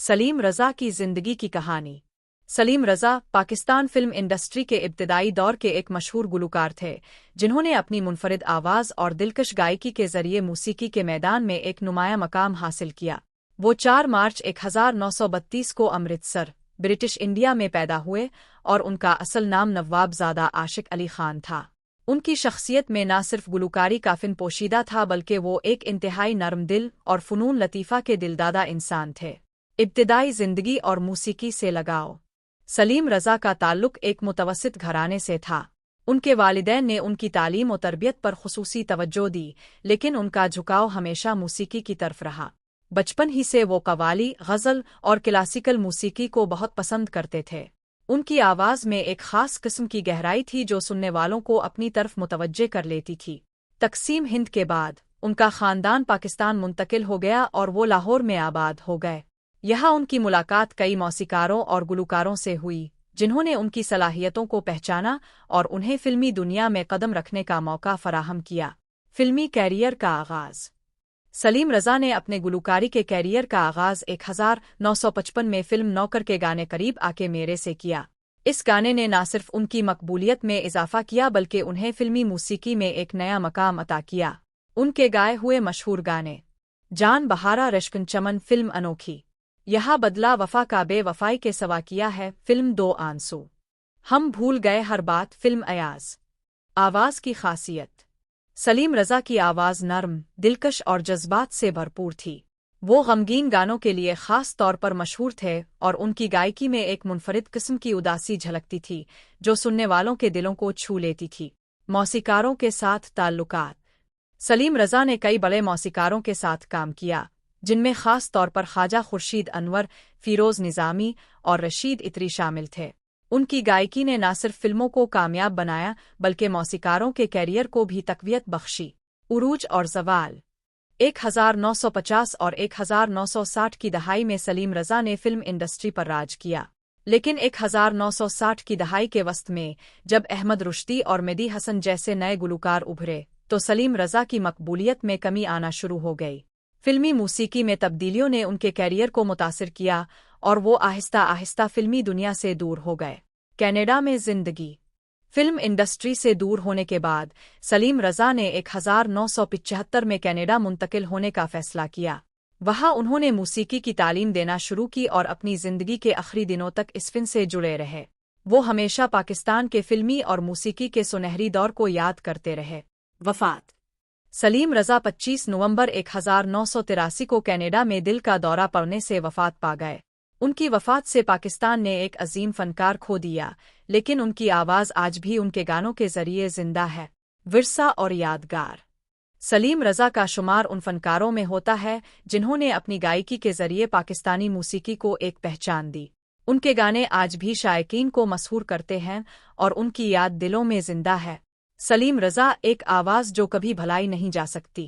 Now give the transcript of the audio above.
सलीम रज़ा की ज़िंदगी की कहानी। सलीम रज़ा पाकिस्तान फिल्म इंडस्ट्री के इब्तिदाई दौर के एक मशहूर गुलकार थे, जिन्होंने अपनी मुनफरिद आवाज़ और दिलकश गायकी के ज़रिए मौसीकी के मैदान में एक नुमाया मकाम हासिल किया। वो 4 मार्च 1932 को अमृतसर, ब्रिटिश इंडिया में पैदा हुए और उनका असल नाम नवाबज़ादा आशिक अली खान था। उनकी शख्सियत में न सिर्फ गुलकारी का फ़िन पोशीदा था, बल्कि वो एक इंतहाई नरम दिल और फ़नून लतीफ़ा के दिलदादा इंसान थे। इब्तिदाई ज़िंदगी और मौसीकी से लगाव। सलीम रज़ा का ताल्लुक़ एक मुतवस्सित घराने से था। उनके वालिदैन ने उनकी तालीम और तरबियत पर खुसूसी तवज्जो दी, लेकिन उनका झुकाव हमेशा मौसीकी की तरफ रहा। बचपन ही से वो कव्वाली, गज़ल और क्लासिकल मौसीकी को बहुत पसंद करते थे। उनकी आवाज़ में एक ख़ास किस्म की गहराई थी जो सुनने वालों को अपनी तरफ मुतवज्जे कर लेती थी। तक़सीम हिंद के बाद उनका ख़ानदान पाकिस्तान मुंतकिल हो गया और वो लाहौर में आबाद हो गए। यहाँ उनकी मुलाकात कई मौसीकारों और गुलकारों से हुई, जिन्होंने उनकी सलाहियतों को पहचाना और उन्हें फ़िल्मी दुनिया में कदम रखने का मौका फ़राहम किया। फ़िल्मी कैरियर का आगाज़। सलीम रज़ा ने अपने गुलकारी के कैरियर का आगाज़ 1955 में फ़िल्म नौकर के गाने करीब आके मेरे से किया। इस गाने ने न सिर्फ उनकी मकबूलियत में इजाफ़ा किया, बल्कि उन्हें फ़िल्मी मौसीकी में एक नया मकाम अता किया। उनके गाए हुए मशहूर गाने जान बहारा, रश्कन चमन, फ़िल्म अनोखी, यहाँ बदला वफ़ा का बेवफ़ाई के सवा किया है, फ़िल्म दो आंसू, हम भूल गए हर बात, फ़िल्म अयाज़। आवाज़ की खासियत। सलीम रज़ा की आवाज़ नरम, दिलकश और जज्बात से भरपूर थी। वो गमगीन गानों के लिए ख़ास तौर पर मशहूर थे और उनकी गायकी में एक मुनफरिद किस्म की उदासी झलकती थी, जो सुनने वालों के दिलों को छू लेती थी। मौसीकारों के साथ ताल्लुकात। सलीम रज़ा ने कई बड़े मौसीकारों के साथ काम किया, जिनमें ख़ास तौर पर ख्वाजा खुर्शीद अनवर, फ़िरोज़ निज़ामी और रशीद इतरी शामिल थे। उनकी गायकी ने न सिर्फ फ़िल्मों को कामयाब बनाया, बल्कि मौसीकारों के कैरियर को भी तक़वियत बख्शी। उरूज और ज़वाल। 1950 और 1960 की दहाई में सलीम रज़ा ने फ़िल्म इंडस्ट्री पर राज किया, लेकिन 1960 की दहाई के वस्त में जब अहमद रुश्दी और मेहदी हसन जैसे नए गुलकार उभरे, तो सलीम रज़ा की मकबूलियत में कमी आना शुरू हो गई। फ़िल्मी मौसीकी में तब्दीलियों ने उनके कैरियर को मुतासिर किया और वो आहिस्ता आहिस्ता फ़िल्मी दुनिया से दूर हो गए। कनाडा में ज़िंदगी। फ़िल्म इंडस्ट्री से दूर होने के बाद सलीम रज़ा ने 1975 में कनाडा मुंतकिल होने का फ़ैसला किया। वहाँ उन्होंने मौसीकी की तालीम देना शुरू की और अपनी ज़िंदगी के आखिरी दिनों तक इस फ़िन से जुड़े रहे। वो हमेशा पाकिस्तान के फ़िल्मी और मौसीकी के सुनहरी दौर को याद करते रहे। वफ़ात। सलीम रज़ा 25 नवंबर 1983 को कनाडा में दिल का दौरा पड़ने से वफ़ात पा गए। उनकी वफ़ात से पाकिस्तान ने एक अजीम फ़नकार खो दिया, लेकिन उनकी आवाज़ आज भी उनके गानों के ज़रिए ज़िंदा है। विरसा और यादगार। सलीम रज़ा का शुमार उन फ़नकारों में होता है जिन्होंने अपनी गायकी के ज़रिए पाकिस्तानी मौसीकी को एक पहचान दी। उनके गाने आज भी शायकीन को मसहूर करते हैं और उनकी याद दिलों में ज़िंदा है। सलीम रज़ा एक आवाज़ जो कभी भुलाई नहीं जा सकती।